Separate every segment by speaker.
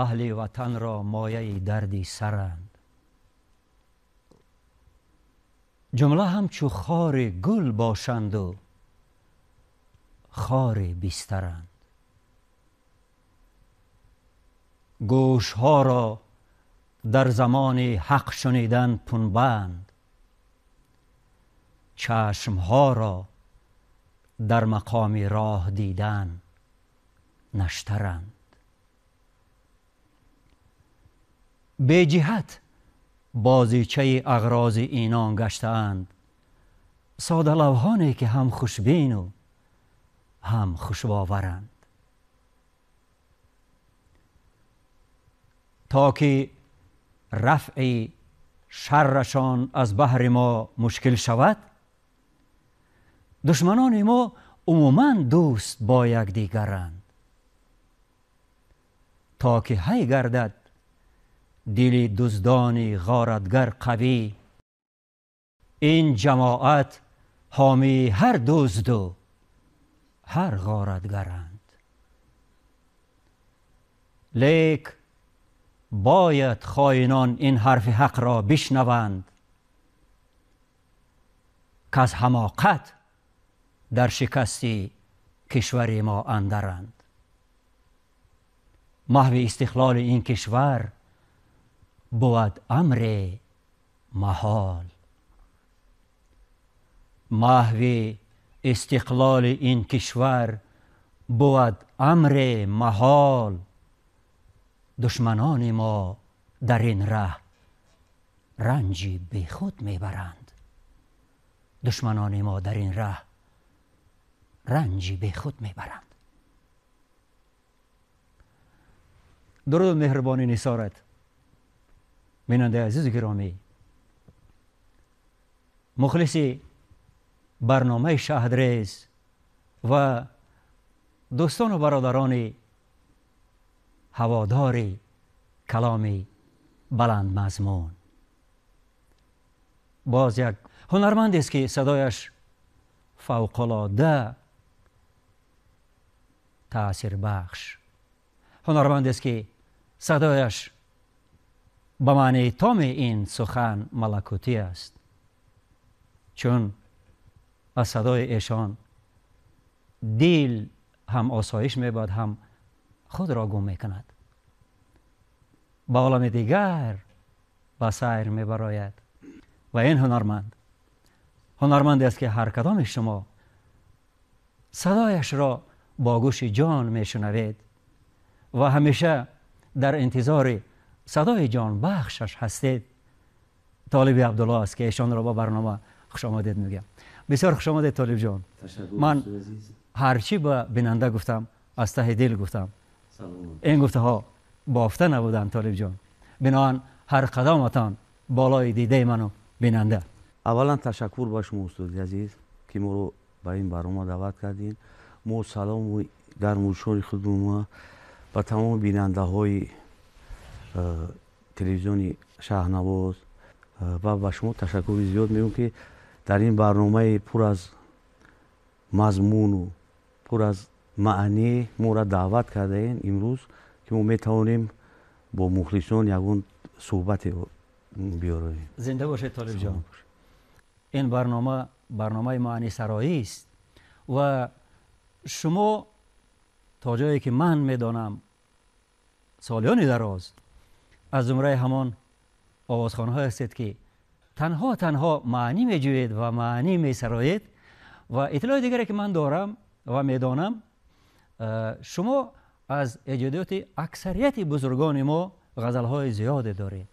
Speaker 1: اهل وطن را مایه دردی سرند. جمله همچو خار گل باشند و خار بیسترند. گوش ها را در زمان حق شنیدن پنبند، چشم ها را در مقام راه دیدن نشترند. به جهت بازیچه اغراض اینان گشتند، ساده لوحانی که هم خوشبین و هم خوشباورند. تا که رفع شرشان از بحر ما مشکل شود، دشمنان ما عموما دوست با یکدیگرند. تا که هی گردد دل دزدان غارتگر قوی، این جماعت حامی هر دزد و هر غارتگرند. لیک باید خائنان این حرف حق را بشنوند که از حماقت در شکست کشور ما اندرند. محو استقلال این کشور بود امر محال. محو استقلال این کشور بود امر محال. دشمنان ما در این ره رنجی بی خود میبرند. دشمنان ما در این ره رنجی بی خود میبرند. درود و مهربانی نثارت بیننده عزیز و گرامی، مخلص برنامه شهدریز و دوستان و برادران هوادار کلام بلند مضمون، باز یک هنرمند است که صدایش فوق‌العاده تأثیر بخش، هنرمند است که صدایش به معنی تام این سخن ملکوتی است، چون از صدای ایشان دل هم آسایش می‌یابد هم خود را گم می‌کند، به عالم دیگر به سیر می‌براید. و این هنرمند است که هر کدام شما صدایش را با گوش جان میشنوید و همیشه در انتظار صدای جان بخشش هستید. طالب عبدالله است که ایشان را با برنامه خوش آمدید میگم. بسیار خوش آمدید طالب جان. من هرچی به بیننده گفتم از ته دل گفتم. این گفته ها بافته نبودن طالب جان، بنابراین هر قدامتان بالای دیده منو بیننده.
Speaker 2: اولا تشکر با شما استاد عزیز که ما رو به این برنامه دعوت کردین. ما سلام و گرموشان خود ما به تمام بیننده های تلویزیون شهنواز و به شما تشکر زیاد میگم که در این برنامه پر از مضمون و پر از معنی ما را دعوت کرده این امروز که ما میتوانیم با مخلصان یگون صحبت بیاریم.
Speaker 1: زنده باشید طالب جان. این برنامه معنی سرایی است و شما تا جایی که من میدانم سالیانی دراز از زمره همان آوازخوان‌ها هستید که تنها معنی میجوید و معنی میسرایید. و اطلاع دیگری که من دارم و میدانم شما از ایجادات اکثریت بزرگان ما غزل‌های زیاد دارید.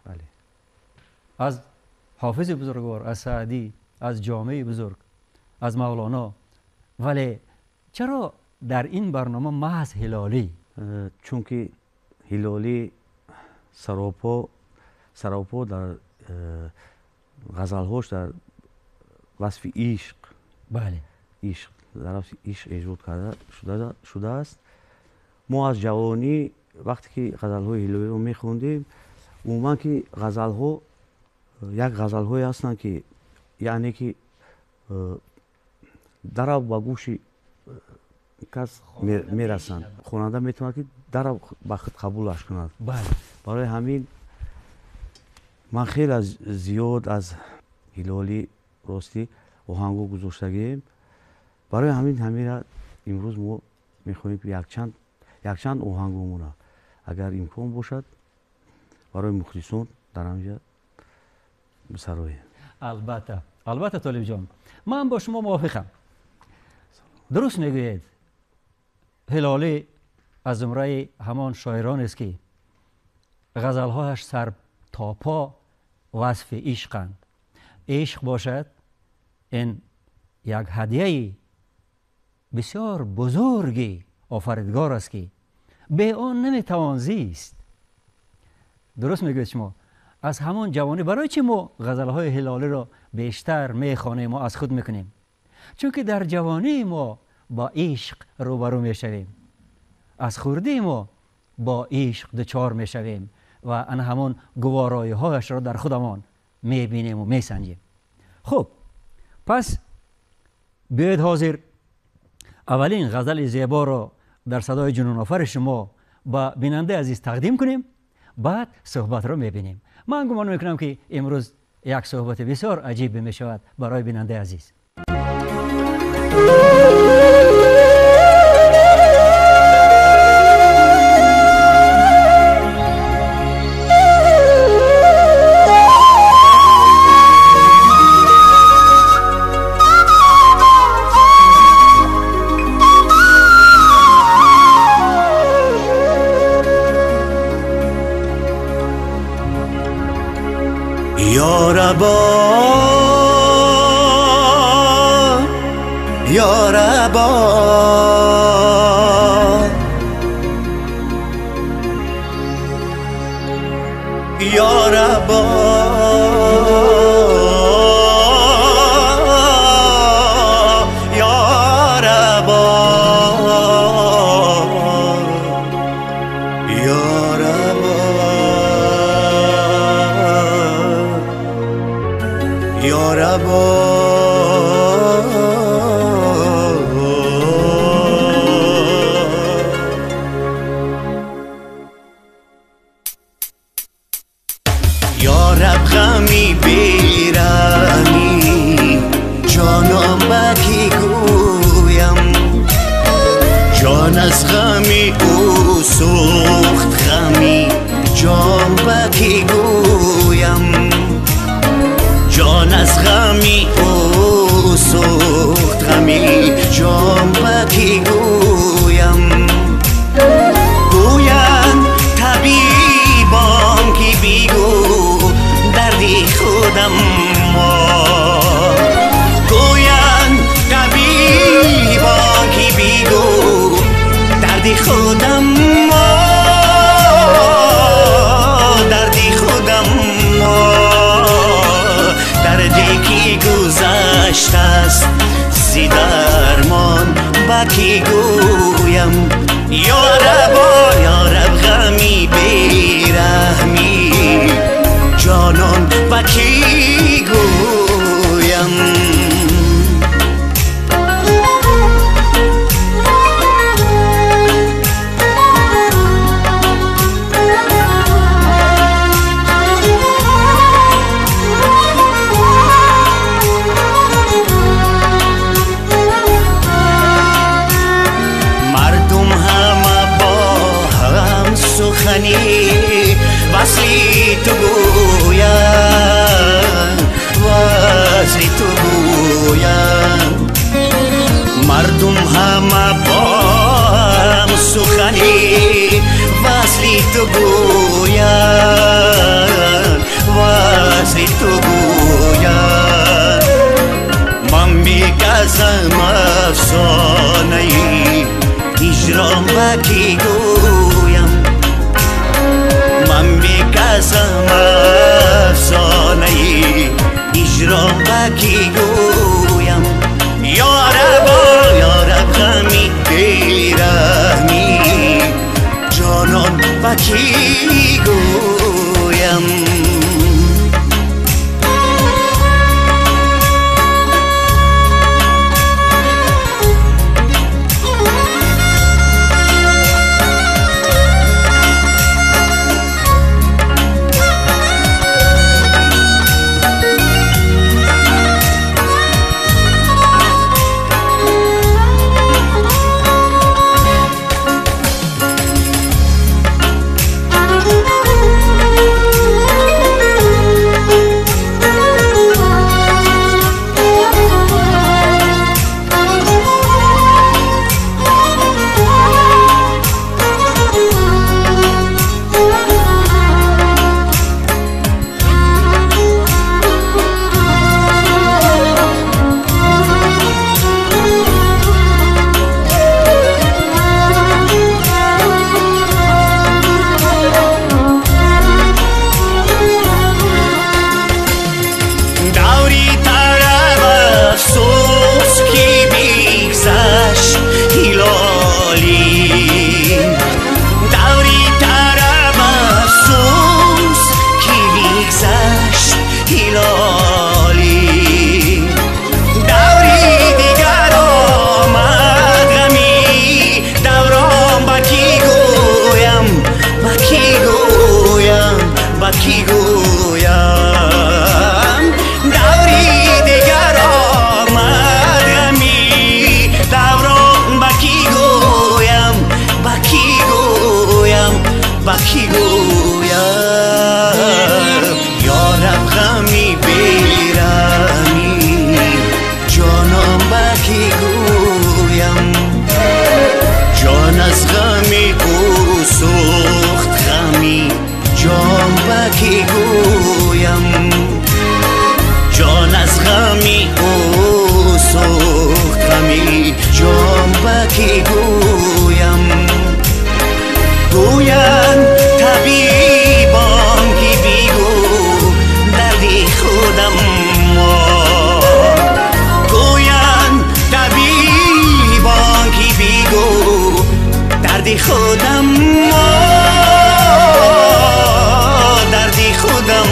Speaker 2: بله.
Speaker 1: از حافظ بزرگوار، از سعدی، از جامع بزرگ، از مولانا. ولی چرا در این برنامه محض هلالی؟
Speaker 2: چون که هلالی سراپا در غزلهاش در وصف عشق،
Speaker 1: بله،
Speaker 2: عشق در وصف عشق ایجاد کرده شده است. ما از جوانی وقتی که غزلهای هلالی رو میخوندیم، عموما که غزلها یک غزل‌های هستند که یعنی که در و گوش کس میرسند، خواننده میتونه که дар ба худ қабулаш кунад.
Speaker 1: بله
Speaker 2: барои ҳамин ман хеле зиёд аз ҳилоли рости оҳангҳо гузоштагем. барои ҳамин ҳамира имрӯз мо мехоҳем якчанд оҳангҳомона агар имкон бошад барои мухлисон дар ҳамҷа сароем.
Speaker 1: البته البته طالب جان من با شما موافقم. درست میگویید. هلالی از زمره همان شاعران است که غزلهایش سر تا پا وصف عشقند. عشق باشد این یک هدیه بسیار بزرگی آفریدگار است که به آن نمیتوان زیست. درست میگوید شما. از همان جوانی برای چی ما غزلهای هلالی را بیشتر میخوانیم و از خود میکنیم؟ چون که در جوانی ما با عشق روبرو میشویم، از خردی ما با عشق دچار میشویم و آن همان گوارایی هایش را در خودمان میبینیم و میسنجیم. خب پس بیاید حاضر اولین غزل زیبا را در صدای جنون آفر شما با بیننده عزیز تقدیم کنیم، بعد صحبت را میبینیم. من گمان میکنم که امروز یک صحبت بسیار عجیب می شود برای بیننده عزیز.
Speaker 3: یا ربا یا ربا یا ربا یا ربا یا ربا یا ربا یا رب غمی بیرمی جانم با کی گویم جان از غمی او سوخت غمی جان با کی گویم جان از غمی او سوخت غمی جان با کی گویم گویند طبیبان کی بیگو دردی خودم ما گویند طبیبان کی بیگو دردی خودم ما دردی خودم ما دردی کی گذشت است زی درمان با کی گویم یا رب غمی بیرحمی جانان با کی گویم وصلی تو گویم وصلی تو گویم مردم همه با هم سخنی وصلی تو گویم وصلی تو گویم من بیگزم افسانه هجران با کی گویم من بیگزم افسانه هجران با کی گویم یا رب غمی بیرحمی جانان با کی گویم کی گویم جان از غمی او سوخت غمی جان به کی گویم گویند طبیبان کی بیگو دردی خودم گویند طبیبان کی بیگو دردی خودم دردی خودم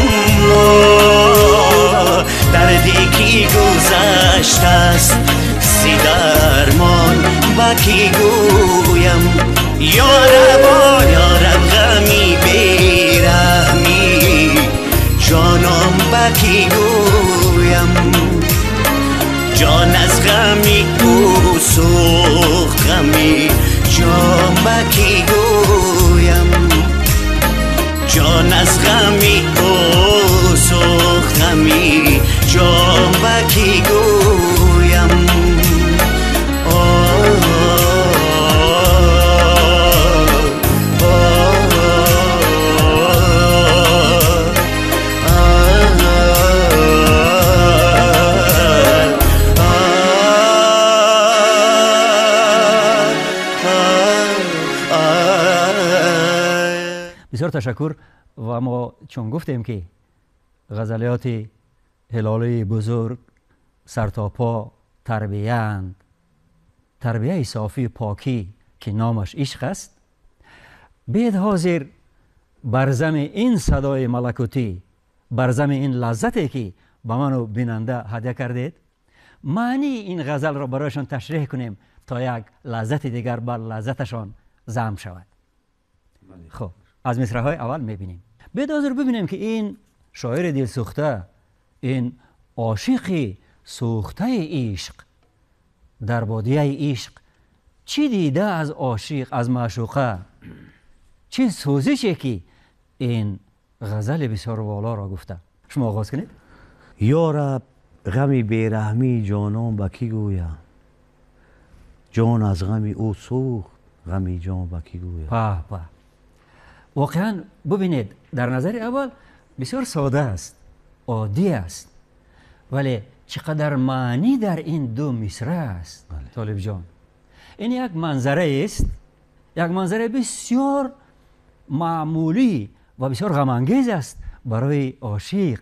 Speaker 3: دردی کی گذشته است سی درمان با کی گویم یارب غمی بیرحمی جانم با کی گویم جان از غمی او سوخت غمی جان با کی گویم جان از غمی او سوخت غمی جان با کی گویم
Speaker 1: بسیار تشکر. و ما چون گفتیم که غزلیات هلالی بزرگ سرتاپا تربیه‌اند، تربیه صافی پاکی که نامش عشق است، بید حاضر برزم این صدای ملکوتی، برزم این لذتی که به من و بیننده هدیه کردید، معنی این غزل را برایشان تشریح کنیم تا یک لذت دیگر بر لذتشان ضم شود. خب از مصرع‌های اول میبینیم. بید حاضر ببینیم که این شاعر دل سوخته، این عاشق سوخته عشق در بادیه عشق چی دیده از عاشق، از معشوقه، چه سوزشی که این غزل بسیار والا را گفته. شما آغاز کنید.
Speaker 2: یارب غمی بیرحمی جانان به کی گویم جان از غمی او سوخت غمی جان به کی گویم.
Speaker 1: واقعا ببینید در نظر اول بسیار ساده است، عادی است، ولی چقدر معنی در این دو مصرع است. طالب جان، این یک منظره است، یک منظره بسیار معمولی و بسیار غم‌انگیز است برای عاشق.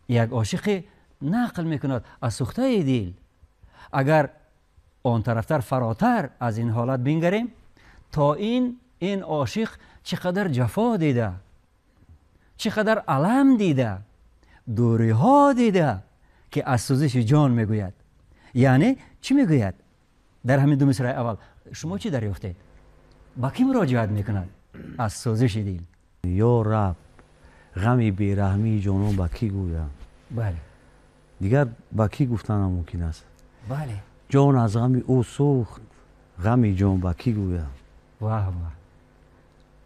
Speaker 1: یک عاشق نقل میکند از سوخته دل. اگر آن طرفتر فراتر از این حالت بنگریم تا این عاشق چقدر جفا دیده، چقدر علم دیده، دوری ها دیده که از سوزش جان میگوید. یعنی چی میگوید در همین دو مصرع اول؟ شما چی دریافتید؟ با کی مراجعت میکند از سوزش دل؟
Speaker 2: یا رب غمی بیرحمی جانان با کی گویم.
Speaker 1: بله
Speaker 2: دیگر با کی گفتن ممکن است.
Speaker 1: بله
Speaker 2: جان از غمی او سوخت غمی جان با کی گویم.
Speaker 1: واه واه.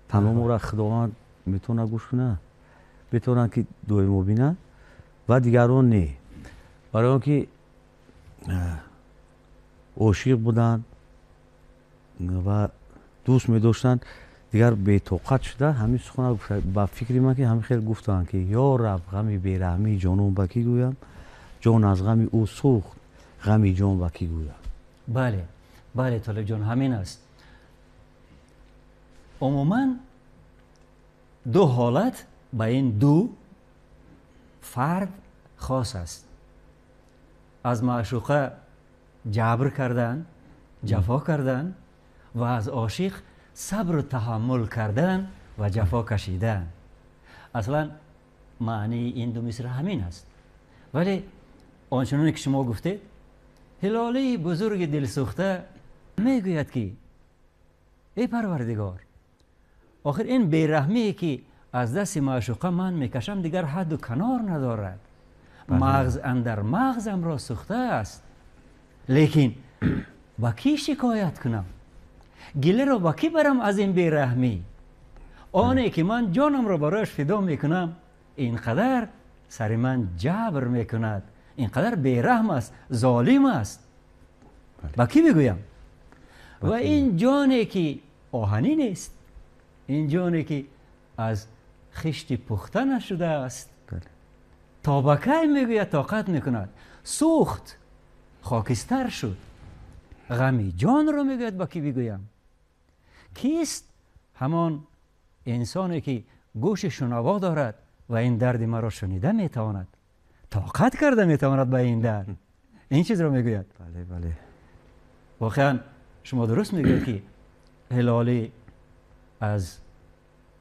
Speaker 2: تمام را خداوند میتونه گوش کنه، بتونن که دوی ببینن و دیگران نه. برای اینکه عاشق بودن و دوست می‌داشتن دیگر بی‌طاقت شده همین سخن با فکر من که همین خیلی گفتن که یا رب غمی بیرحمی جانم با کی گویم جان از غمی او سوخت غمی جان با کی گویم.
Speaker 1: بله بله طالب جان، همین است. عموما دو حالت با این دو فرد خاص است. از معشوقه جبر کردن، جفا کردن و از عاشق صبر و تحمل کردن و جفا کشیدن. اصلا معنی این دو مصرع همین است. ولی آنچنانی که شما گفتید، هلالی بزرگ دلسوخته میگوید که ای پروردگار، آخر این بیرحمی که از دست معشوقه من میکشم دیگر حد و کنار ندارد. مغز اندر مغزم را سوخته است. لیکن با کی شکایت کنم؟ گله را با کی برم از این بیرحمی؟ آنی که من جانم را برایش فدا میکنم اینقدر سر من جبر میکند، اینقدر بیرحم است، ظالم است. با کی بگویم؟ و این جانی که آهنی نیست، این جانی که از خشت پخته نشده است. تابکی میگوید طاقت میکند. سوخت خاکستر شد. غمی جان رو میگوید با کی بگویم؟ کیست همان انسانی که گوش شنوا دارد و این درد مرا شنیده میتواند، طاقت کرده میتواند به این درد؟ این چیز رو میگوید.
Speaker 2: بله بله.
Speaker 1: واقعا شما درست میگوید که هلالی از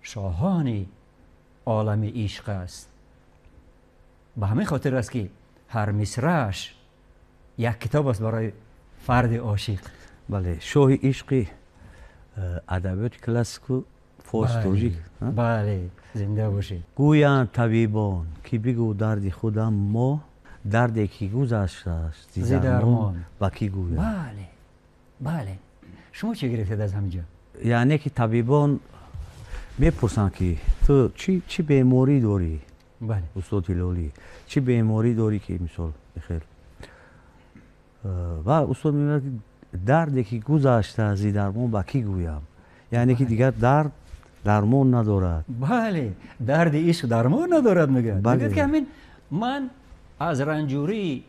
Speaker 1: شاهان عالم عشق است. به همین خاطر است که هر مصرعش یک کتاب است برای فرد عاشق.
Speaker 2: بله، شاه عشق ادبیات کلاسیک و فارسی.
Speaker 1: بله، زنده باشید.
Speaker 2: گویند طبیبان که بگو درد خودم ما، دردی که گذشته است ز درمان با کی گویم؟
Speaker 1: بله بله. شما چه گرفتید از همینجا؟
Speaker 2: یعنی که طبیبان میپرسن که تو چی بیماری داری؟
Speaker 1: بله.
Speaker 2: استاد هلالی چی بیماری داری که مثال بخیر؟ و استاد میگه دردی که گذشته از درمان با کی گویم؟ یعنی که دیگر درد درمان ندارد.
Speaker 1: بله، درد عشق درمان ندارد. میگه
Speaker 2: بله.
Speaker 1: که همین من از رنجوری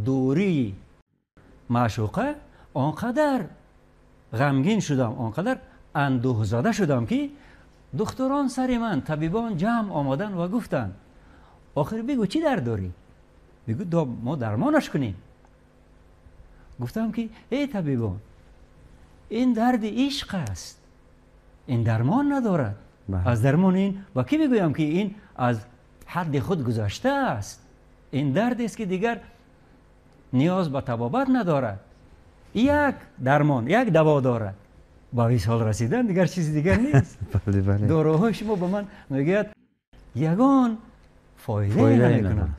Speaker 1: دوری معشوقه آنقدر غمگین شدم، آنقدر اندوه زده شدم که دکتران سر من، طبیبان جمع آمدن و گفتن آخر بگو چی درد داری؟ بگو ما درمانش کنیم. گفتم که ای طبیبان، این درد عشق است، این درمان ندارد. از درمان این با کی بگویم که این از حد خود گذشته است؟ این درد است که دیگر نیاز به طبابت ندارد. یک درمان، یک دوا دارد. با وصال رسیدن دیگر چیزی دیگر نیست.
Speaker 2: بله بله.
Speaker 1: داروهای شما به من میگید یگان فایده نمیکنه.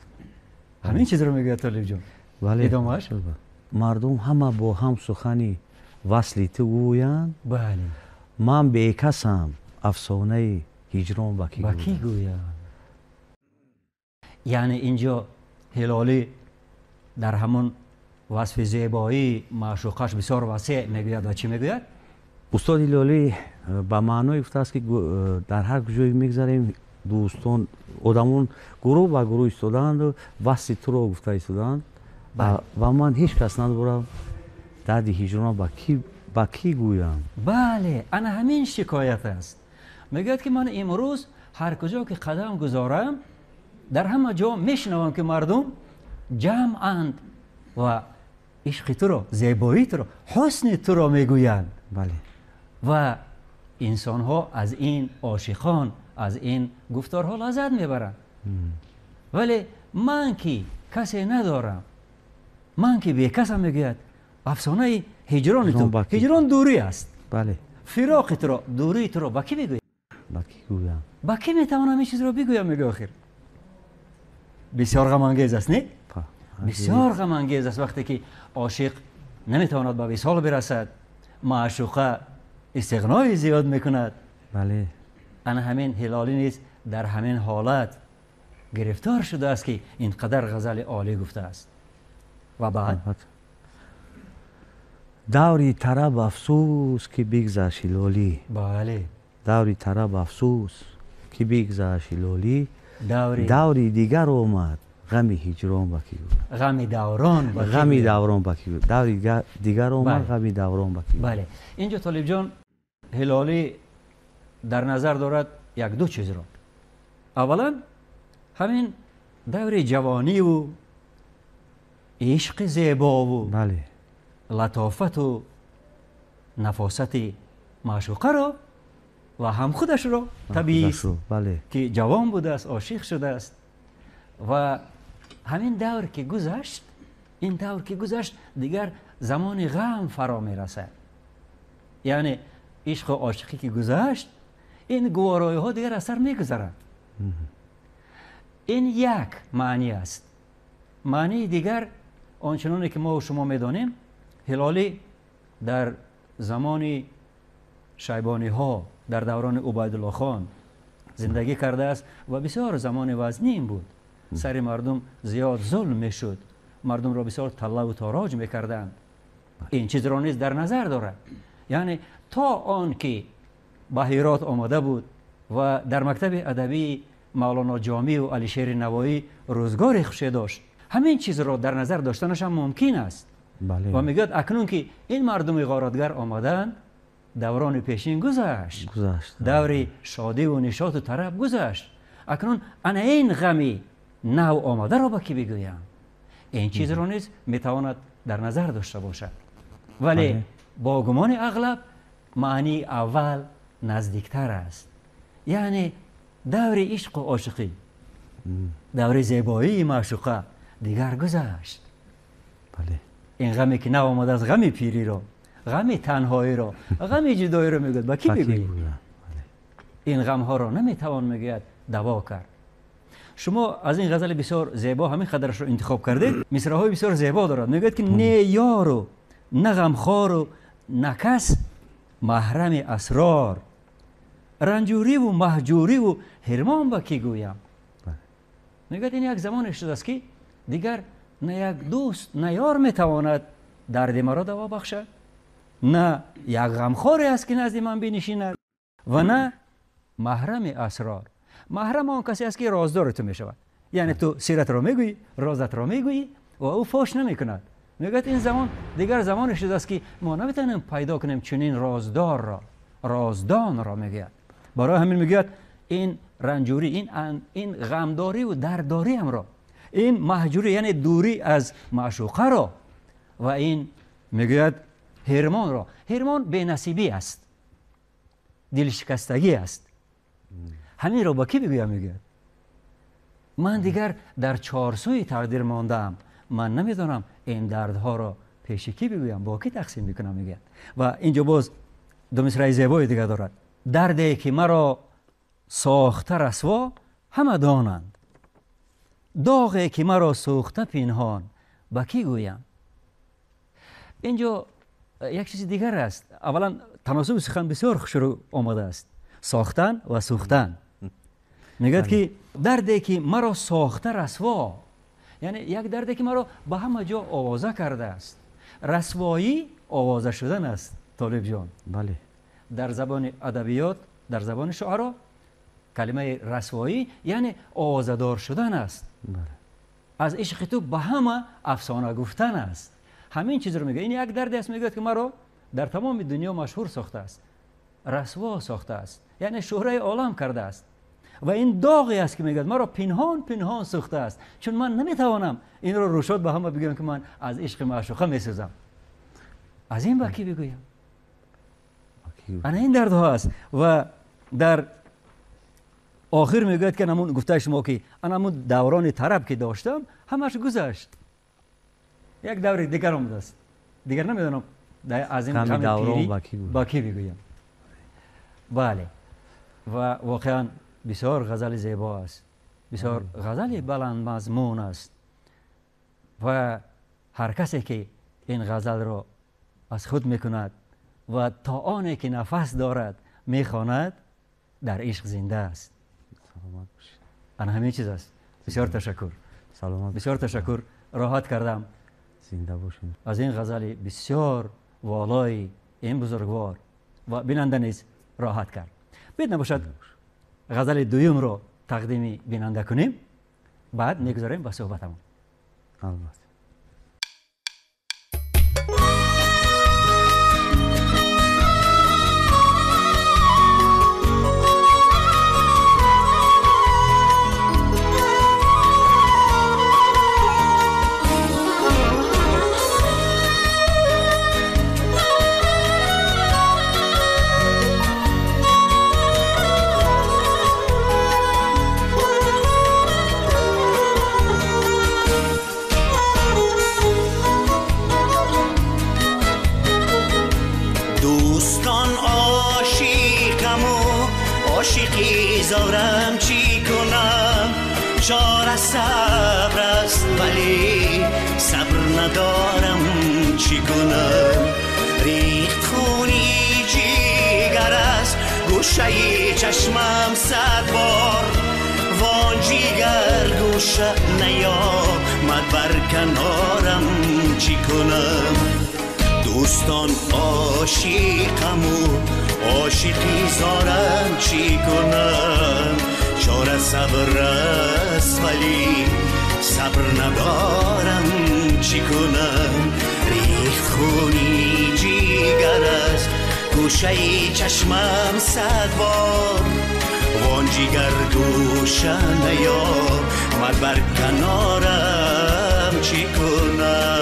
Speaker 1: همین چیز رو میگه طالب جان.
Speaker 2: بله.
Speaker 1: ادامهش
Speaker 2: مردم همه با هم سخنی وصلی تو گویند.
Speaker 1: بله.
Speaker 2: من بیکسم افسانه هجران با کی
Speaker 1: گویم؟ یعنی اینجا هلالی در همون وصف زیبایی معشوقش بسیار وسیع میگوید. و چی میگوید؟
Speaker 2: استاد هلالی به معنای گفته است که در هر جایی میگذاریم دوستان آدمون گروه با گروه ایستادند و وصف تو رو گفته ایستادند. و من هیچ کس ندارم درد هجران با کی گویم؟
Speaker 1: بله، انا همین شکایت است. میگوید که من امروز هر کجا که قدم گذارم در همه جا میشنوم که مردم جمعند و عشق تو رو، زیبایی تو رو، حسن تو رو میگویند.
Speaker 2: بله.
Speaker 1: و انسان ها از این عاشقان، از این گفتارها لذت میبرند. ولی من که کسی ندارم، من که بی کسم، میگوید افسانه هجران تو، هجران دوری است.
Speaker 2: بله.
Speaker 1: فراق تو رو، دوری تو رو با کی بگویم؟
Speaker 2: با کی گویم؟
Speaker 1: با کی میتوانم این چیز رو بگویم؟ میگه آخر بسیار غم انگیز است، نه؟ بسیار غم انگیز است وقتی که عاشق نمیتواند به وصال برسد، معشوقه استغنای زیاد میکند.
Speaker 2: بله.
Speaker 1: انا همین هلالی نیز در همین حالت گرفتار شده است که اینقدر غزل عالی گفته است. و بعد
Speaker 2: دوری طرب افسوس که بگذشت هلالی.
Speaker 1: بله.
Speaker 2: دوری طرب افسوس که بگذشت هلالی.
Speaker 1: دوری
Speaker 2: دیگر آمد غم هجران با کی گویم؟
Speaker 1: غم دوران با کی
Speaker 2: غم دوران با کی گویم؟ دوری دیگر آمد غم دوران با کی گویم؟
Speaker 1: بله. اینجا طالب جان هلالی در نظر دارد یک دو چیز را. اولا همین دور جوانی و عشق زیبا و
Speaker 2: بله
Speaker 1: لطافت و نفاست معشوقه را و هم خودش را طبیعی
Speaker 2: بله.
Speaker 1: که جوان بوده است، عاشق شده است. و همین دور که گذشت، این دور که گذشت دیگر زمان غم فرا می رسد. یعنی عشق و عاشقی که گذشت، این گوارای ها دیگر اثر می گذارند. این یک معنی است. معنی دیگر آنچنانی که ما و شما میدانیم، هلالی در زمان شیبانی ها در دوران عبیدالله خان زندگی کرده است و بسیار زمان وزنین بود. سر مردم زیاد ظلم میشد، مردم را بسیار طلب و تاراج میکردند. این چیز را نیز در نظر دارد. یعنی تا آن که به هرات آمده بود و در مکتب ادبی مولانا جامی و علیشیر نوایی روزگار خوشی داشت. همین چیز را در نظر داشتنش هم ممکن است.
Speaker 2: بله.
Speaker 1: و میگوید اکنون که این مردم غارتگر آمدند، دوران پیشین گذشت. دور شادی و نشاط و طرب گذشت. اکنون انا این غمی نو آمده را به کی بگویم؟ این چیز را نیز میتواند در نظر داشته باشد. ولی با گمان اغلب معنی اول نزدیکتر است. یعنی دور عشق و عاشقی، دور زیبایی معشوقه دیگر گذشت.
Speaker 2: بله. این
Speaker 1: غمی که نو آمده از غمی پیری را، غمی تنهایی را، غمی جدایی را میگوید با کی بگویی؟ این غم ها را نمیتوان میگوید دوا کرد. شما از این غزل بسیار زیبا همین قدرش رو انتخاب کردید. مصرع‌های بسیار زیبا دارد. میگوید که نه یار و نه غمخوار و نه کس محرم اسرار، رنجوری و مهجوری و حرمان با کی گویم؟ میگوید این یک زمان شده است که دیگر نه یک دوست نه یار میتواند درد مرا دوا بخشد، نه یک غمخواری است که نزد من بنشیند و نه محرم اسرار. محرم آن کسی است که رازدار تو میشود. یعنی تو سیرت را میگویی، رازت را میگویی و او فاش نمیکند. میگوید این زمان دیگر زمان شده است که ما نمیتونیم پیدا کنیم چنین رازدار را، رازدان را میگوید. برای همین میگوید این رنجوری، این غمداری و دردداری هم را، این مهجوری یعنی دوری از معشوقه را، و این میگوید حرمان را. حرمان بینصیبی است، دلشکستگی است. همین را با کی بگویم؟ میگوید من دیگر در چارسوی تقدیر ماندم، من نمیدونم این دردها را پیش کی بگویم، با کی تقسیم میکنم. میگه و اینجا باز دو مصرع زیبای دیگه دارد. دردی که مرا ساخته رسوا همه دانند، داغی که مرا سوخته پنهان با کی گویم. اینجا یک چیز دیگر است. اولا تناسب سخن بسیار خوش آمده است، ساختن و سوختن. میگه که دردی که مرا ساخته رسوا، یعنی یک دردی که مرا به همه جا آوازه کرده است. رسوایی آوازه شدن است طالب جان.
Speaker 2: بله. در
Speaker 1: زبان ادبیات، در زبان شعرا، کلمه رسوایی یعنی آوازه دار شدن است.
Speaker 2: بله.
Speaker 1: از عشق تو به همه افسانه گفتن است. همین چیز رو میگه. این یک دردی است میگه که مرا در تمام دنیا مشهور ساخته است، رسوا ساخته است، یعنی شهره عالم کرده است. و این داغی است که میگه مرا پنهان پنهان سوخته است، چون من نمیتوانم این رو روشاد به همه بگم که من از عشق معشوقه میسوزم. از این با کی بگویم؟ انا این درد ها است. و در آخر میگه که نمون گفته شما که انا همون دوران طرب که داشتم همش گذشت، یک دور دیگر آمده است، دیگر نمیدونم از این غم پیری با کی بگویم. بله. و واقعا بسیار غزل زیبا است، بسیار غزل بلند مضمون است. و هر کسی که این غزل را از خود میکند و تا آنی که نفس دارد میخواند، در عشق زنده است.
Speaker 2: سلامت باشید.
Speaker 1: آن همین چیز است. بسیار تشکر.
Speaker 2: سلامت.
Speaker 1: بسیار تشکر. راحت کردم.
Speaker 2: زنده باشید. از
Speaker 1: این غزل بسیار والای این بزرگوار و بیننده نیز راحت کرد. بید نباشد غزل دویم رو تقدیم بیننده کنیم، بعد میگذاریم به صحبتمون.
Speaker 2: البته.
Speaker 3: زارم چی کنم، چاره صبر است ولی صبر ندارم چی کنم. ریخت خونی جیگر است گوشه چشمم صد بار، وان جیگر گوشه نیامد بر کنارم چی کنم. دوستان عاشقم و عاشقی زارم چی کنم. صبر است ولی صبر ندارم چی کنم ریخت خونی جیگر است گوشه چشمم 100 بار وان جیگر گوشه نیار من بر کنارم چی کنم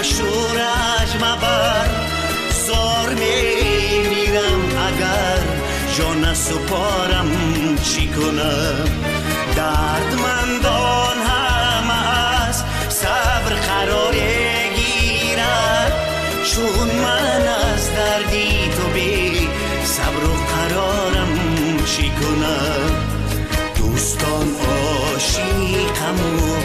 Speaker 3: شورش مبر زار میمیرم اگر جان سپارم چی کنم دردمندان همه از صبر قرار گیرد چون من از دردی تو بی صبر و قرارم چی کنم دوستان عاشقم و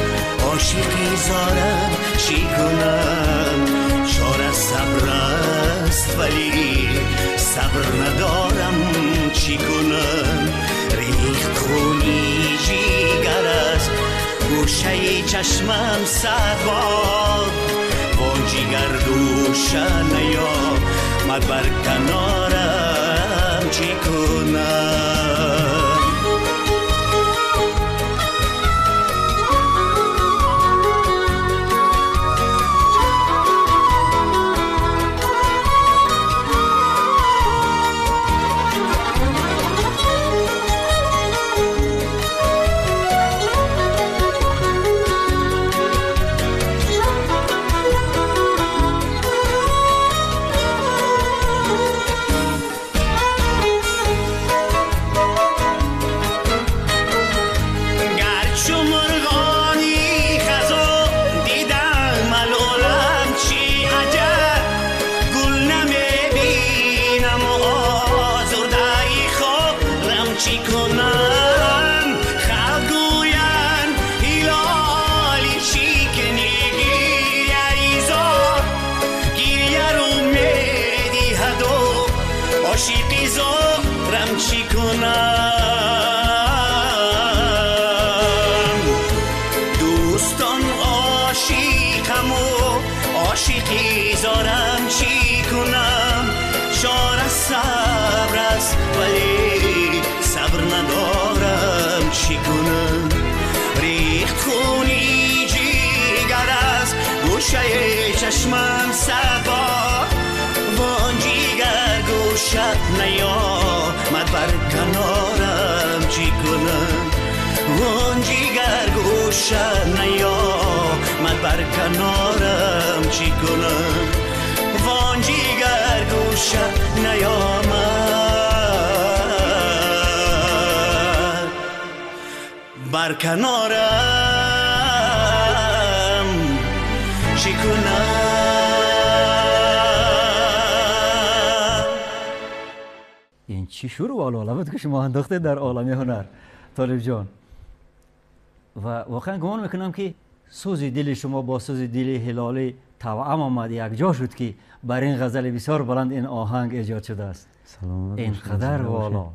Speaker 3: عاشقی زارم چی کنم چاره صبر است ولی صبر ندارم چی کنم ریخت خونی جیگر است گوشه چشمم 100 بار وان جیگر گوشه نیا مد بر کنارم چی کنم عاشقی زارم چی کنم دوستان عاشقم و عاشقی زارم چی کنم چاره صبر است ولی صبر ندارم چی کنم ریخت خونی جیگر است گوشه چشمم 100 بار وان جیگر گوشت نیامد بر کنارم چی کنم وان جیگر گوشت نیامد بر کنارم چی کنم وان جیگر گوشت نیامد بر کنارم چی کنم
Speaker 1: این چی شروع و علاله بود که شما انداخته در عالم هنر طالب جان و واقعا گمان میکنم که سوز دل شما با سوز دل هلالی توأم آمد یک جا شد که بر این غزل بسیار بلند این آهنگ ایجاد شده است اینقدر والا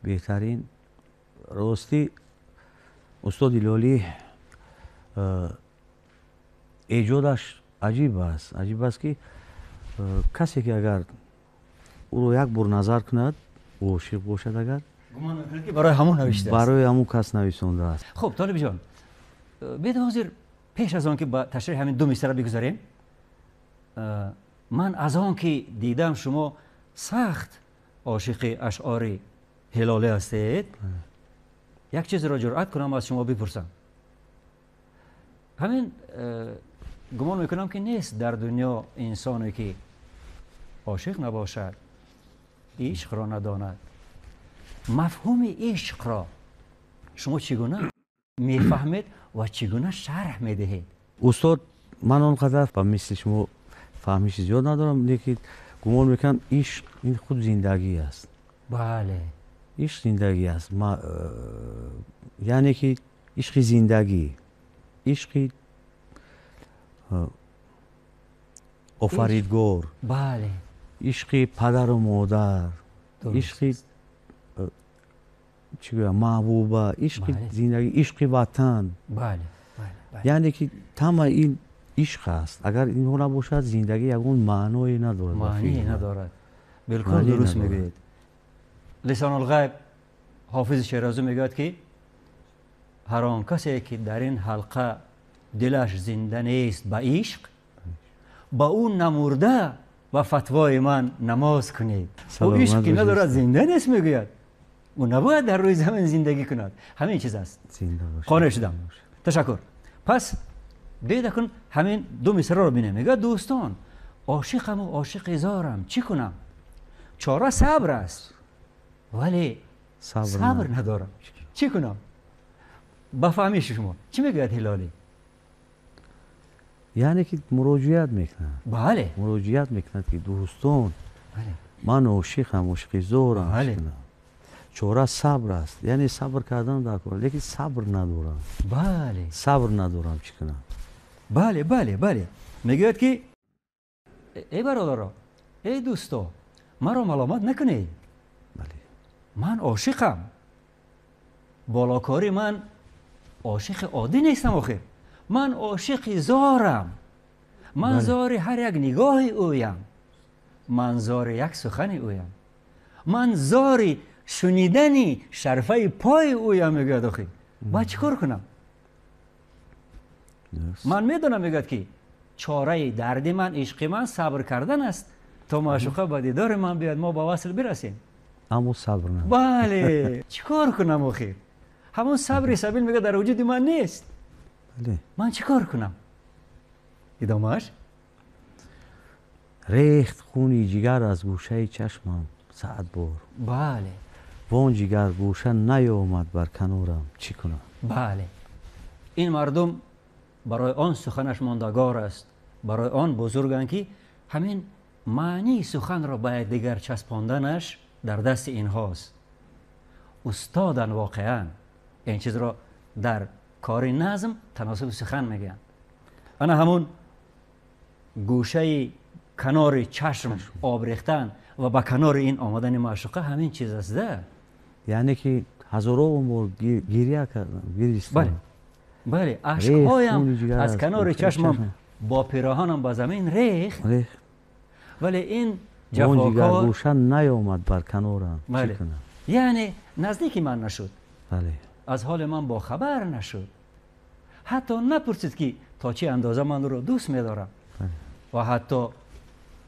Speaker 2: بهترین راستی استاد هلالی ایجادش عجیب است که کسی که اگر او رو یک بار نظر کند عاشق باشد اگر
Speaker 1: گمان میکنم که برای همون نوشته است
Speaker 2: برای همون کس نویسنده است
Speaker 1: خب طالب جان بید حاضر پیش از آن که با تشریح همین 2 مصرع بگذاریم من از آن که دیدم شما سخت عاشق اشعار هلالی هستید یک چیز را جرأت کنم از شما بپرسم همین گمان میکنم که نیست در دنیا انسانی که عاشق نباشد عشق را نداند مفهوم عشق را شما چگونه میفهمید و چگونه شرح میدهید
Speaker 2: استاد من آنقدر با مثل شما فهمیش زیاد ندارم، لیکن گمان میکنم عشق این خود زندگی است.
Speaker 1: بله.
Speaker 2: عشق زندگی است. یعنی که عشق زندگی، عشق آفریدگار،
Speaker 1: بله.
Speaker 2: عشق پدر و مادر، عشق چی بگم محبوبه، عشق زندگی، عشق وطن.
Speaker 1: بله.
Speaker 2: یعنی که تمام این عشق است. اگر این نباشد زندگی یگون معنی ندارد.
Speaker 1: معنی ندارد. بالکل درست میگوید. لسان الغیب حافظ شیرازی میگوید که هر آن کسی که در این حلقه دلش زنده نیست به عشق، با اون نمرده و فتوای من نماز کنید. او عشق که ندارد زنده نیست میگوید. او نباید در روی زمین زندگی کند. همین چیز است. قانع شدم. تشکر. پس بیده کن همین دو مصرع رو بینیم. میگه دوستان عاشقم و عاشق زارم، چی کنم؟ چاره صبر است، ولی صبر ندارم، چی کنم؟ بفهمی شما چی میگوید هلالی؟
Speaker 2: یعنی که مراجعت میکنه.
Speaker 1: بله.
Speaker 2: مراجعت میکنه که دوستان
Speaker 1: بله.
Speaker 2: من عاشقم، عاشق زارم.
Speaker 1: بله.
Speaker 2: چاره صبر است. یعنی صبر کردن در کار، لیکن صبر ندارم.
Speaker 1: بله.
Speaker 2: صبر ندارم، چی کنم؟
Speaker 1: بله. میگوید که ای برادرها، ای دوستا، مرا ملامت نکنید.
Speaker 2: بله.
Speaker 1: من عاشقم. بالاکاری من عاشق عادی نیستم آخه. من عاشق زارم. من زار هر یک نگاه اویم. من زار یک سخن اویم. من زار شنیدنی شرفه پای اویم. میگوید آخه باید چیکار کنم؟ من میدونم میگوید که چاره درد من، عشق من صبر کردن است تا معشوقه به دیدار من بیاد، ما با وصل برسیم.
Speaker 2: اما صبر نه.
Speaker 1: بله. چیکار کنم آخه؟ همون صبر سبیل میگه در وجود من نیست.
Speaker 2: بله.
Speaker 1: من چیکار کنم؟ ادامهش
Speaker 2: ریخت خونی جگر از گوشه چشمم 100 بار.
Speaker 1: بله.
Speaker 2: وان جگر گوشه نیامد بر کنارم، چی کنم؟
Speaker 1: بله. این مردم برای آن سخنش ماندگار است، برای آن بزرگند که همین معنی سخن را باید دیگر چسباندنش در دست اینهاست. استادن واقعا. این چیز را در کار نظم تناسب سخن میگن. انا همون گوشه کنار چشم آب ریختن و با کنار این آمدن معشوقه همین چیز است ده.
Speaker 2: یعنی که هزاران بار گریه کردم، گریستم.
Speaker 1: بله. عشقهایم از کنار چشمم با پیراهنم با زمین ریخت. ولی این جفاکار
Speaker 2: گوشه نیامد بر کنارم.
Speaker 1: بله.
Speaker 2: چی کنم؟
Speaker 1: یعنی نزدیک من نشد.
Speaker 2: بله.
Speaker 1: از حال من با خبر نشد. حتی نپرسید که تا چه اندازه من رو دوست می‌دارم. و حتی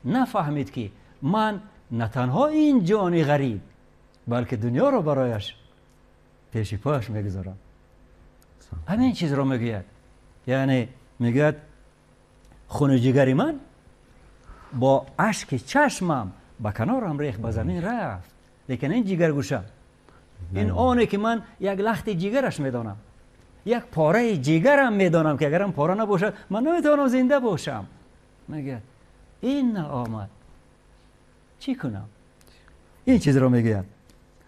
Speaker 1: نفهمید که من نه تنها این جان غریب بلکه دنیا رو برایش پیش پاش میگذارم. همین چیز رو میگوید. یعنی میگوید خون جگری من با اشک چشمم به کنارم ریخت، به زمین رفت، لیکن این جگر گوشه، این آنه که من یک لخت جگرش میدانم، یک پاره جگرم میدانم که اگرم پاره نباشد من نمیتونم زنده باشم. میگه این آمد، چی کنم؟ این چیز رو میگه.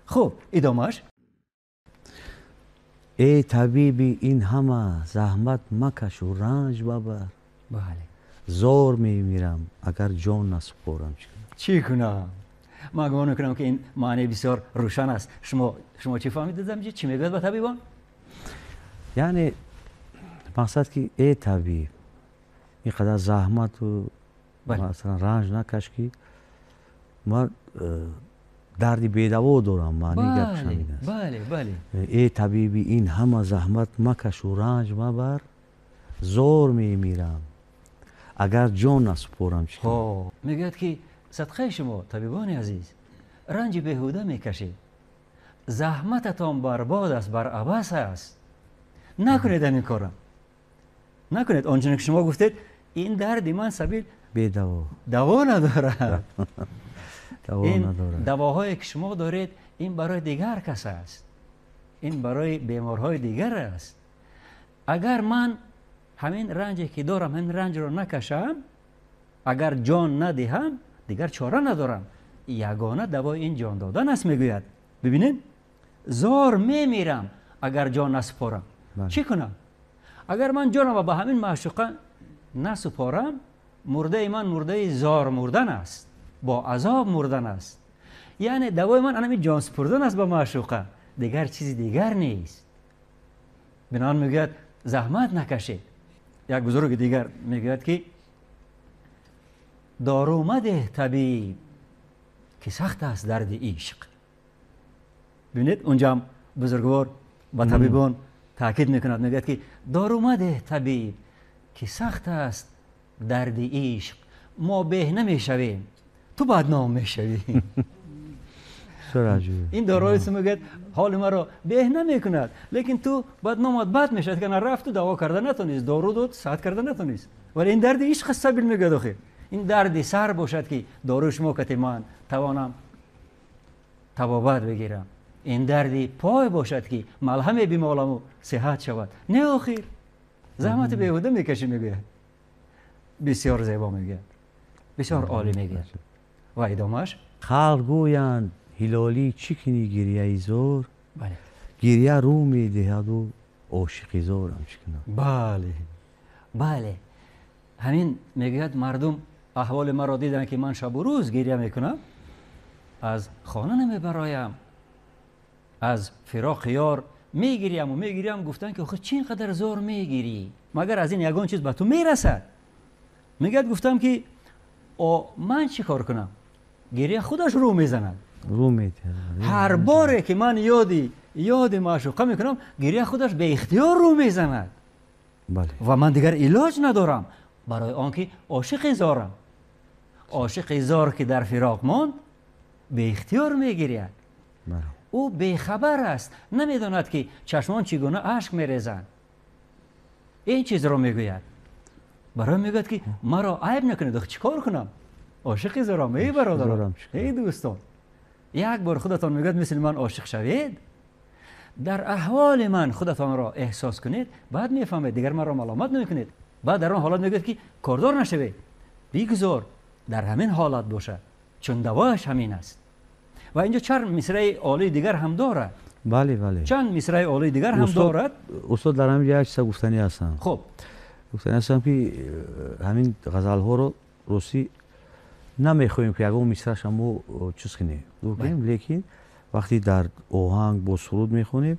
Speaker 1: خب ادامهش
Speaker 2: ای طبیبی این همه زحمت مکش و رنج ببر.
Speaker 1: بله.
Speaker 2: زار میمیرم اگر جان نسپارم،
Speaker 1: چی کنم؟ من گمان میکنم که این معنی بسیار روشن است. شما چی فهمیدید؟ چی میگوید با طبیبان؟
Speaker 2: یعنی مقصد که ای طبیب اینقدر زحمت و مثلا رنج نکش که من دردی بیدوا دارم. معنی گپ شنید است.
Speaker 1: بله.
Speaker 2: ای طبیبی این همه زحمت مکش و رنج مبر، زار میمیرم اگر جان نسپارم.
Speaker 1: میگوید که صدقه شما طبیبان عزیز رنج بیهوده میکشید، زحمتتان برباد است، بر عبث است. نکنید این کارا، نکنید. آنچنان که شما گفتید این درد من سبیل دوا ندارد. این دواهایی که شما دارید این برای دیگر کس است، این برای بیمارهای دیگر است. اگر من همین رنجی که دارم همین رنج رو نکشم اگر جان ندهم دیگر چاره ندارم. یگانه دوای این جان دادن است میگوید. ببینید زار میمیرم اگر جان نسپارم. چی کنم؟ اگر من جانم به همین معشوقه نسپارم، مرده من مرده زار مردن است، با عذاب مردن است. یعنی دوای من همین جان سپردن است به معشوقه، دیگر چیزی دیگر نیست. بنان میگوید زحمت نکشید. یک بزرگ دیگر میگوید که دارو مده طبیب که سخت است درد عشق. ببینید اونجا هم بزرگوار با طبیبان تاکید میکند، میگوید که دارو مده طبیب که سخت است درد عشق. ما به نمیشویم، تو بدنام میشوی. این داروی میگوید حال ما را به نمیکند، لیکن تو بدنامت بد میشد که رفت تو دوا کرده نتونیست، دارو داد صحت کرده نتونیست. ولی این درد عشق سبیل میگوید آخه این درد سر باشد که داروش موقت من توانم طبابت بگیرم. این درد پای باشد که ملهم بیمالمو صحت شود. نه آخر زحمت بیهوده میکشی. میگوید بسیار زیبا میگوید، بسیار عالی میگوید. و ادامهش
Speaker 2: خلق گویند هلالی چی کنی گریه زور؟
Speaker 1: بله.
Speaker 2: گریه رو میدهد و عاشق زورم چی کنم؟
Speaker 1: بله بله. همین میگوید مردم احوال مرا دیدن که من شب و روز گریه میکنم، از خانه نمیبرایم، از فراق یار میگیریم و میگیریم. گفتن که آخه چی اینقدر زور میگیری؟ مگر از این یگان چیز به تو میرسد؟ میگه گفتم که من چی کار کنم؟ گریه خودش رو میزند.
Speaker 2: رو میدهد.
Speaker 1: هر باره که من یاد معشوقه میکنم گریه خودش به اختیار رو میزند.
Speaker 2: بله.
Speaker 1: و من دیگر علاج ندارم برای آنکه عاشق زارم. عاشق زار که در فراق ماند به اختیار میگیرید.
Speaker 2: بله.
Speaker 1: او بیخبر است، نمیداند که چشمان چگونه اشک میریزند. این چیز رو میگوید. برای میگوید که مرا عیب نکنید. چیکار کنم؟ عاشق زارم. ای برادران، ای دوستان، یک بار خودتان میگوید مثل من عاشق شوید، در احوال من خودتان را احساس کنید، بعد میفهمید دیگر من را ملامت نمیکنید. بعد در آن حالت میگوید که کاردار نشوید، بگذار در همین حالت باشه، چون دوایش همین است. و اینجا چند مصرع عالی دیگر هم دارد.
Speaker 2: بله بله.
Speaker 1: چند مصرع عالی دیگر هم دارد.
Speaker 2: استاد در همین یک چیز گفتنی هستم.
Speaker 1: خب
Speaker 2: گفتنی هستم که همین غزل ها رو روسی نمیخوایم که اگه مصرعش هم چیز کنیم بگیم، لیکن وقتی در آهنگ با سرود میخونیم،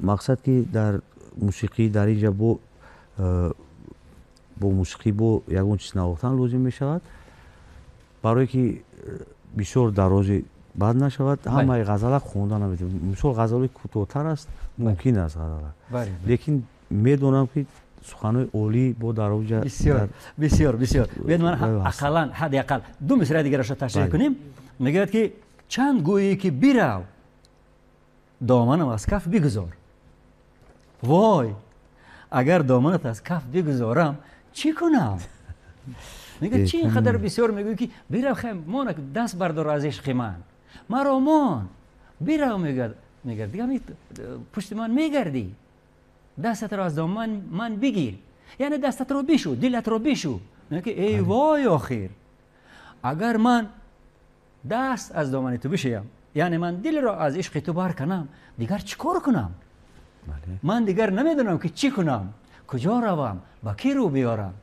Speaker 2: مقصد که در موسیقی در اینجا با موسیقی با یگون چیز نواختن لازم میشود برای که بسیار درازی بد نشود. همه غزل خوندن نمیتونم. مثلا غزل کوتاه‌تر است ممکن است غزل، لیکن میدونم که سخنهای عالی با دراوج
Speaker 1: بسیار بسیار بسیار. بیاید من اقلا حداقل دو مصرع دیگرش را تشریح کنیم. میگوید که چند گویی که بیرو دامنم از کف بگذار. وای اگر دامنت از کف بگذارم چی کنم؟ میگه چی اینقدر بسیار میگوی که بیرو خیم مانک دست بردار از عشق من، مرا مان بیرو. میگه دیگه پشت من میگردی، دستت را از دامن من بگیر، یعنی دستت رو بشو، دلت رو بشو. میگه ای وای آخر اگر من دست از دامن تو بشویم، یعنی من دل را از عشق تو بر کنم، دیگر چیکار کنم؟ من دیگر نمیدونم که چی کنم، کجا روم، با کی رو بیارم.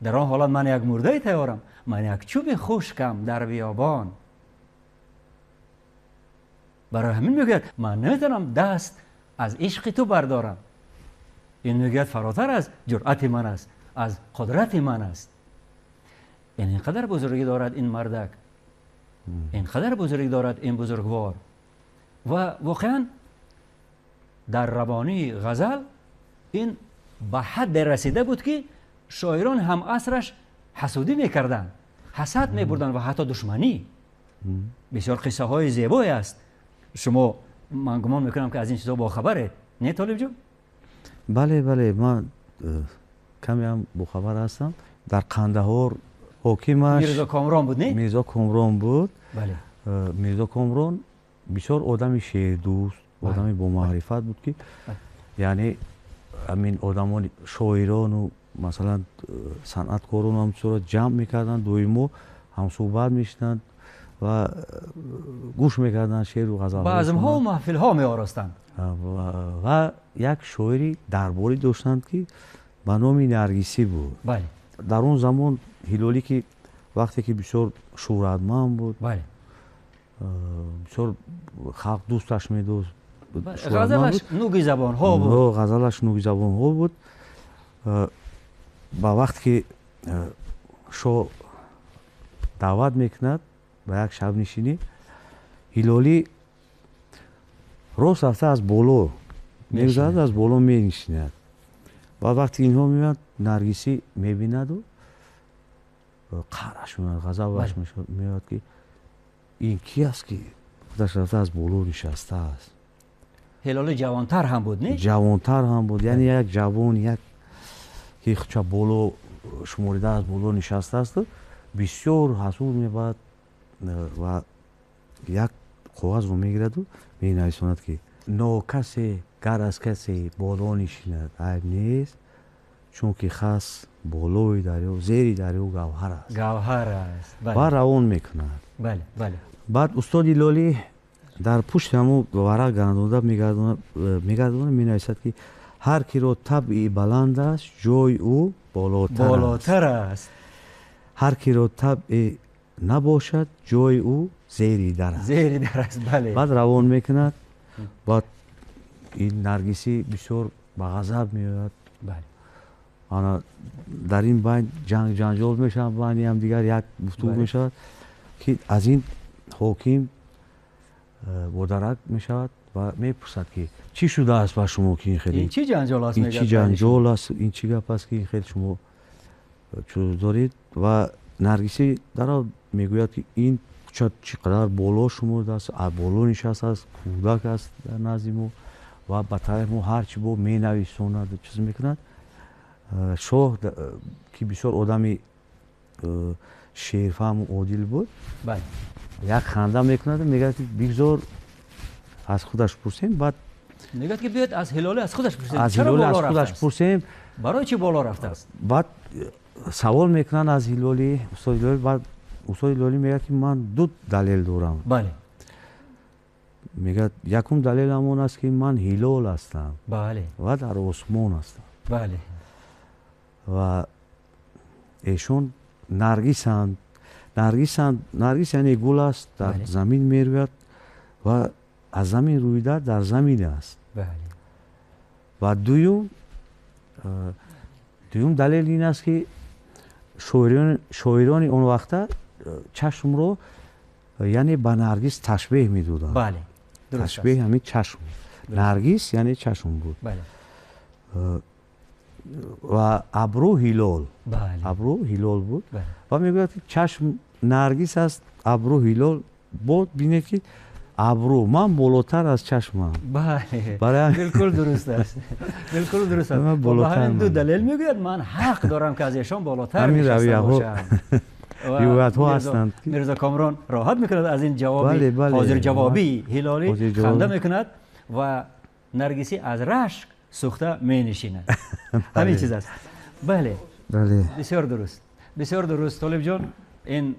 Speaker 1: در آن حالت من یک مرده تیارم، من یک چوب خشکم در بیابان. برای همین میگوید من نمیتونم دست از عشق تو بردارم. این میگوید فراتر از جرأت من است، از قدرت من است. این اینقدر بزرگی دارد این مردک، اینقدر بزرگی دارد این بزرگوار. و واقعا در روانی غزل این به حد رسیده بود که شاعران هم عصرش حسودی میکردن، حسد میبردن و حتی دشمنی. بسیار قصه های زیبایی است. شما من گمان میکنم که از این چیزا با خبره، نه طالب جون؟
Speaker 2: بله بله، من کمی هم با خبر هستم. در قندهار حاکمش
Speaker 1: میرزا کامران بود، نه؟
Speaker 2: میرزا کامران بود.
Speaker 1: بله.
Speaker 2: میرزا کامران بسیار آدم شعر دوست، آدمی با معرفت بود که یعنی همین آدمان شاعران و مثلا صنعتکاران هم صورت جمع میکردن دویمو هم صحبت میشدند و گوش میکردن شعر و غزل.
Speaker 1: بزم ها و محفل ها می آراستند
Speaker 2: و یک شاعری درباری داشتند که به نام نرگسی بود.
Speaker 1: بله.
Speaker 2: در اون زمان هلالی که وقتی که بسیار شهرتمند بود،
Speaker 1: بله.
Speaker 2: بسیار خلق دوستش می‌داشت.
Speaker 1: غزلش نوگی زبان ها بود.
Speaker 2: غزلش نوگی زبان ها بود. با وقتی که شاه دعوت میکند به یک شب نشینی، هلالی راست رفته از بالا میگذرد، از بالا مینشیند و وقتی اینها میاد نرگسی میبیند و قهرش میاد، غضبش میاد که این کی است که خودش رفته از بالا نشسته است.
Speaker 1: هلالی جوانتر هم بود نه؟
Speaker 2: جوانتر هم بود، یعنی یک جوان، یک که چه بالا شماریده از بالا نشسته است، بسیار حسود میباد و یک کاغذ رو میگیرد و مینویساند که نا کسی گر از کسی بالا نشیند عیب نیست، چون که خاص بالای دریا زیر دریا گوهر است.
Speaker 1: گوهر است.
Speaker 2: و روان میکند.
Speaker 1: بله بله.
Speaker 2: بعد استاد هلالی در پشت همو ورق گردانده میگردونه مینویسد که هر کی را طبعی بلند است جای او بالاتر است. هر کی را طبعی نباشد جای او زیر در است.
Speaker 1: زیر در است. بله.
Speaker 2: بعد روان میکند. بعد این نرگسی بسیار به غضب میاد.
Speaker 1: بله.
Speaker 2: آنا در این بین جنجال میشن، بین هم دیگر یک گفتگو میشود که از این حاکم بودرک میشود و میپرسد که چی شده است با شما که این خیلی
Speaker 1: این چی جنجال است؟
Speaker 2: این چی جنجال است؟ این چی گپ است که این خیلی شما چوز دارید؟ و نرگسی در میگوید که این چقدر بالا شما است، بالا نشسته است، کودک است در نزد ما و به طرف ما هرچی با می نویساند چیز میکند. شاه که بسیار آدمی شعرفهم و عادل بود،
Speaker 1: بله،
Speaker 2: یک خنده میکند و میگه که بگذار از خودش پرسیم. بعد
Speaker 1: میگه که بیاد از هلالی از خودش پرسیم.
Speaker 2: از هلالی از خودش پرسیم
Speaker 1: برای چی بالا رفته است.
Speaker 2: بعد سوال میکنن از هلالی، استاد هلالی. بعد استاد هلالی میگه که من دو دلیل دارم.
Speaker 1: بله.
Speaker 2: میگه یکم دلیل همون است که من هلال هستم.
Speaker 1: بله.
Speaker 2: و در آسمان هستم.
Speaker 1: بله.
Speaker 2: و ایشون نرگسند. نرگس یعنی گل است در
Speaker 1: بله.
Speaker 2: زمین میروید و از زمین رویده در زمین است.
Speaker 1: بله.
Speaker 2: و دوم دلیل این است که شاعران اون وقت چشم رو یعنی به نرگس تشبیه میدودند.
Speaker 1: بله. درست.
Speaker 2: تشبیه همین چشم. نرگس یعنی چشم بود.
Speaker 1: بله.
Speaker 2: و ابرو هلال.
Speaker 1: بله.
Speaker 2: ابرو هلال بود.
Speaker 1: بله.
Speaker 2: و میگوید که چشم نرگس است، ابرو هلال بود. بینه که ابرو من بالاتر از چشمم.
Speaker 1: بله.
Speaker 2: برای
Speaker 1: بالکل درست است. بالکل درست است.
Speaker 2: من بالاتر
Speaker 1: همین دو دلیل میگوید من حق دارم که از ایشان بالاتر
Speaker 2: همین
Speaker 1: نشسته باشم.
Speaker 2: روایت ها هستند.
Speaker 1: میرزا کامران راحت میکند از این جوابی.
Speaker 2: بله.
Speaker 1: حاضر جوابی هلالی خنده میکند و نرگسی از رشک سوخته می نشیند. همین چیز است. بله. بسیار درست. بسیار درست طالب جان. این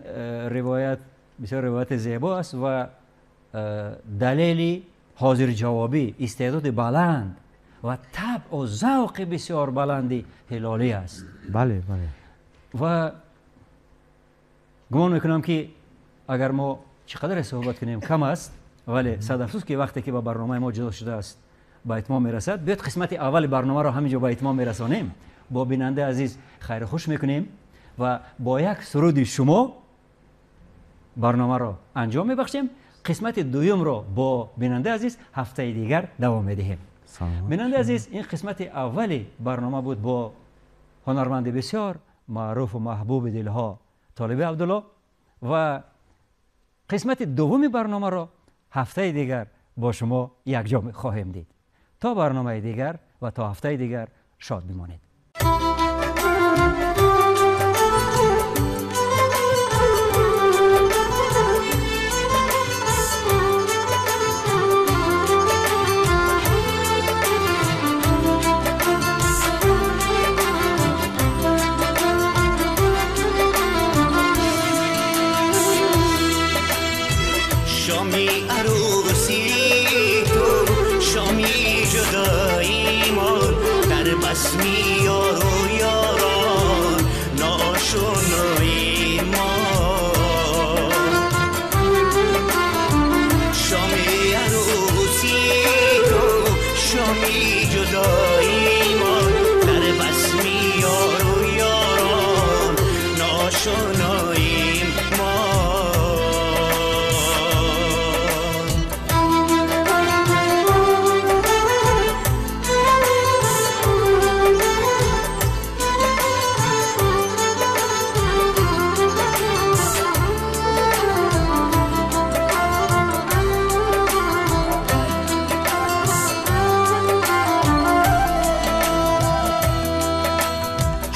Speaker 1: روایت بسیار روایت زیبا است و دلیلی حاضر جوابی، استعداد بلند و طبع و ذوق بسیار بلندی هلالی است.
Speaker 2: بله.
Speaker 1: و گمان میکنم که اگر ما چقدر صحبت کنیم کم است، ولی صد افسوس که وقتی که با برنامه ما جدا شده است به اتمام میرسد، بیاد قسمت اول برنامه را همینجا به اتمام میرسانیم. با بیننده عزیز خیر خوش میکنیم و با یک سرود شما برنامه را انجام میبخشیم. قسمت دوم را با بیننده عزیز هفته دیگر دوام میدهیم. بیننده عزیز، این قسمت اولی برنامه بود با هنرمند بسیار معروف و محبوب دلها طالب عبدالله و قسمت دوم برنامه را هفته دیگر با شما یکجا خواهیم دید. تا برنامه دیگر و تا هفته دیگر شاد بمانید.
Speaker 3: بسمی یار و یاران ناشنایی ما شامی عروسی تو شامی جدایی ما در بسمی یار و یاران ناشنایی ما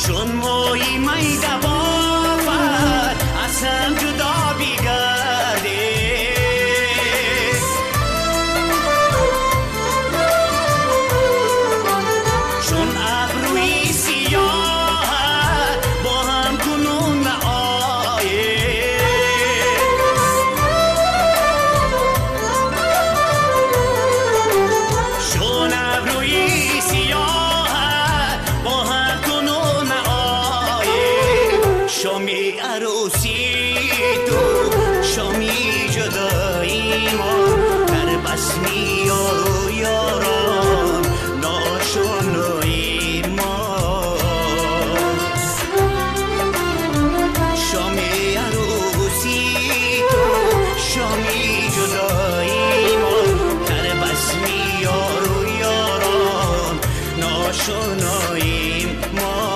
Speaker 3: چون موی میده بافد از هم جدا بیگرده چون ابروی سیاه با هم کنون آیه چون ابروی سیاه با هم کنون شامی عروسی تو شامی جدایی ما در بسمی یار و یاران ناشنایی ما شامی عروسی تو شامی جدایی ما در بسمی یار و یاران ناشنایی ما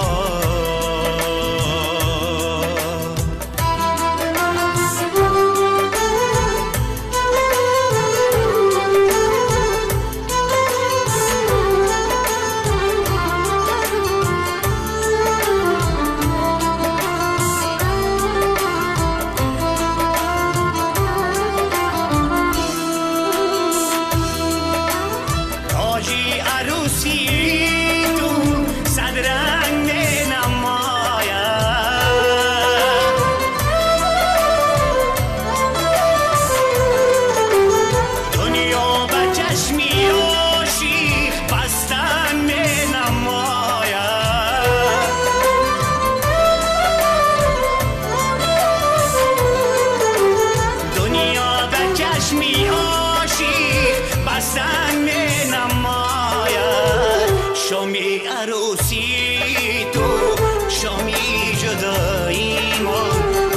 Speaker 3: تاجی عروسی تو صد رنگ نماید دنیا به چشمی عاشق بستن می نماید دنیا به چشمی عاشق بستن می شامی عروسی تو شامی جدایی ما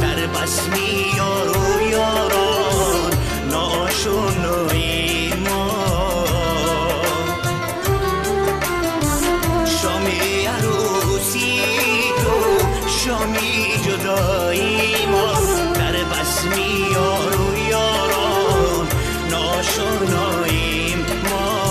Speaker 3: در بسمی یار و یاران ناشنایی ما شامی عروسی تو شامی جدایی ما در بسمی یار و یاران ناشنایی ما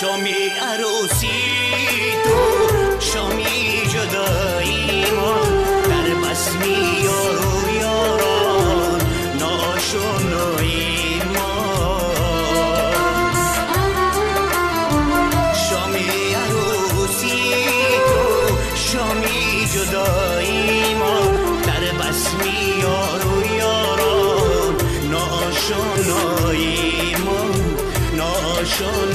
Speaker 3: شامی عروسی تو شامی جدایی ما در بسمی یار و یاران ناشنایی ما شامی عروسی تو شامی جدایی ما در بسمی یار و یاران ناشنایی ما ناشنایی